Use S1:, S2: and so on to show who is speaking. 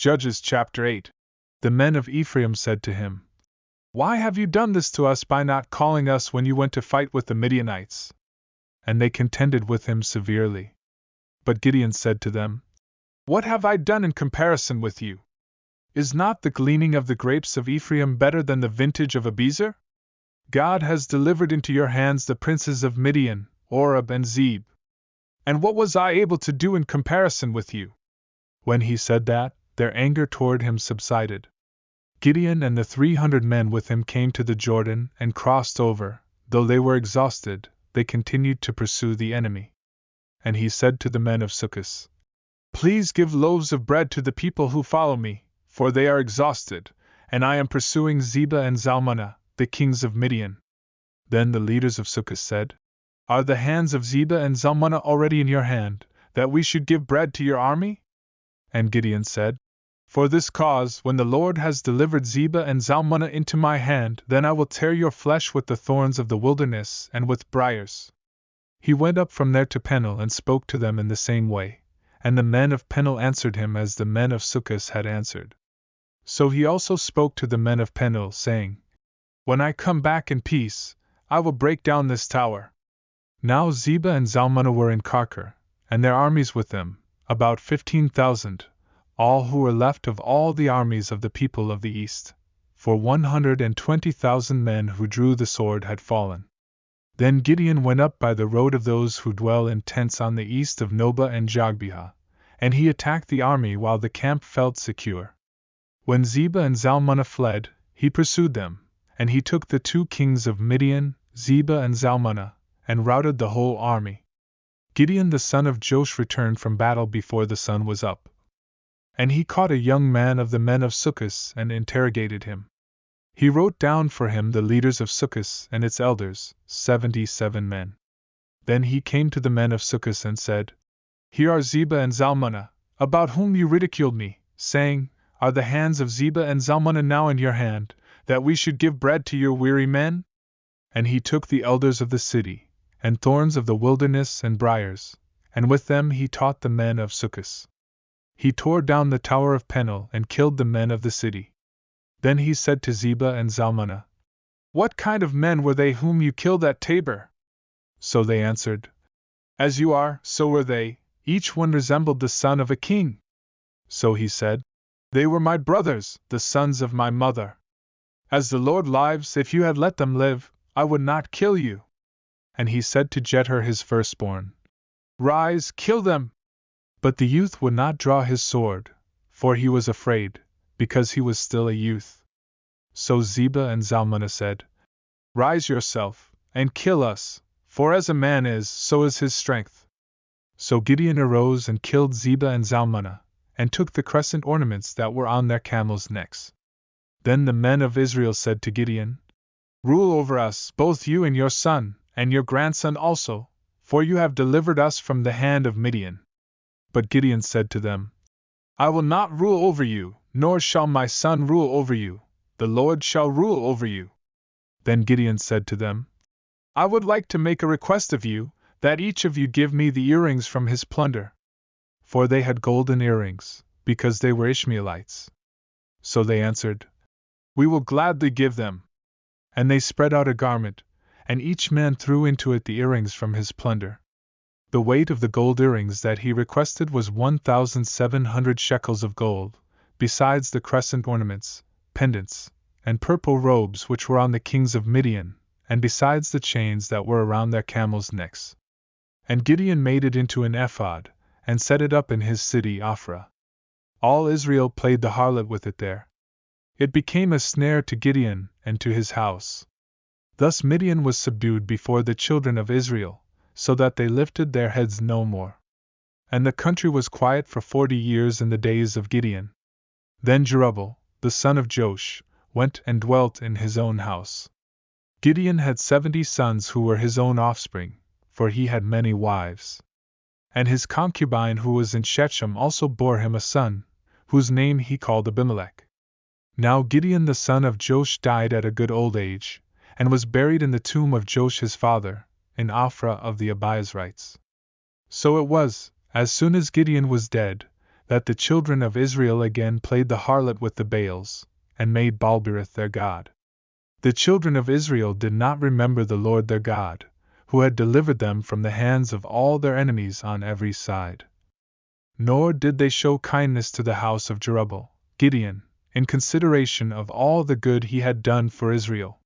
S1: Judges chapter 8. The men of Ephraim said to him, "Why have you done this to us by not calling us when you went to fight with the Midianites?" And they contended with him severely. But Gideon said to them, "What have I done in comparison with you? Is not the gleaning of the grapes of Ephraim better than the vintage of Abiezer? God has delivered into your hands the princes of Midian, Oreb and Zeb. And what was I able to do in comparison with you?" When he said that, their anger toward him subsided. Gideon and the 300 men with him came to the Jordan and crossed over. Though they were exhausted, they continued to pursue the enemy. And he said to the men of Succoth, "Please give loaves of bread to the people who follow me, for they are exhausted, and I am pursuing Zebah and Zalmunna, the kings of Midian." Then the leaders of Succoth said, "Are the hands of Zebah and Zalmunna already in your hand, that we should give bread to your army?" And Gideon said, "For this cause, when the Lord has delivered Zebah and Zalmunna into my hand, then I will tear your flesh with the thorns of the wilderness and with briars." He went up from there to Peniel and spoke to them in the same way, and the men of Peniel answered him as the men of Succoth had answered. So he also spoke to the men of Peniel, saying, "When I come back in peace, I will break down this tower." Now Zebah and Zalmunna were in Karkor, and their armies with them, about 15,000, all who were left of all the armies of the people of the east, for 120,000 men who drew the sword had fallen. Then Gideon went up by the road of those who dwell in tents on the east of Nobah and Jogbehah, and he attacked the army while the camp felt secure. When Zebah and Zalmunna fled, he pursued them, and he took the 2 kings of Midian, Zebah and Zalmunna, and routed the whole army. Gideon the son of Joash returned from battle before the sun was up. And he caught a young man of the men of Succoth and interrogated him. He wrote down for him the leaders of Succoth and its elders, 77 men. Then he came to the men of Succoth and said, "Here are Zebah and Zalmunna, about whom you ridiculed me, saying, 'Are the hands of Zebah and Zalmunna now in your hand, that we should give bread to your weary men?'" And he took the elders of the city, and thorns of the wilderness and briars, and with them he taught the men of Succoth. He tore down the tower of Peniel and killed the men of the city. Then he said to Zebah and Zalmunna, "What kind of men were they whom you killed at Tabor?" So they answered, "As you are, so were they, each one resembled the son of a king." So he said, "They were my brothers, the sons of my mother. As the Lord lives, if you had let them live, I would not kill you." And he said to Jether his firstborn, "Rise, kill them." But the youth would not draw his sword, for he was afraid, because he was still a youth. So Zebah and Zalmunna said, "Rise yourself, and kill us, for as a man is, so is his strength." So Gideon arose and killed Zebah and Zalmunna, and took the crescent ornaments that were on their camels' necks. Then the men of Israel said to Gideon, "Rule over us, both you and your son, and your grandson also, for you have delivered us from the hand of Midian." But Gideon said to them, "I will not rule over you, nor shall my son rule over you, the Lord shall rule over you." Then Gideon said to them, "I would like to make a request of you, that each of you give me the earrings from his plunder." For they had golden earrings, because they were Ishmaelites. So they answered, "We will gladly give them." And they spread out a garment, and each man threw into it the earrings from his plunder. The weight of the gold earrings that he requested was 1,700 shekels of gold, besides the crescent ornaments, pendants, and purple robes which were on the kings of Midian, and besides the chains that were around their camels' necks. And Gideon made it into an ephod, and set it up in his city Ophrah. All Israel played the harlot with it there. It became a snare to Gideon and to his house. Thus Midian was subdued before the children of Israel, so that they lifted their heads no more. And the country was quiet for 40 years in the days of Gideon. Then Jerubbaal, the son of Joash, went and dwelt in his own house. Gideon had 70 sons who were his own offspring, for he had many wives. And his concubine who was in Shechem also bore him a son, whose name he called Abimelech. Now Gideon the son of Joash died at a good old age, and was buried in the tomb of Joash his father, in Ophrah of the Abiezrites. So it was, as soon as Gideon was dead, that the children of Israel again played the harlot with the Baals, and made Baalberith their god. The children of Israel did not remember the Lord their God, who had delivered them from the hands of all their enemies on every side. Nor did they show kindness to the house of Jerubbaal, Gideon, in consideration of all the good he had done for Israel,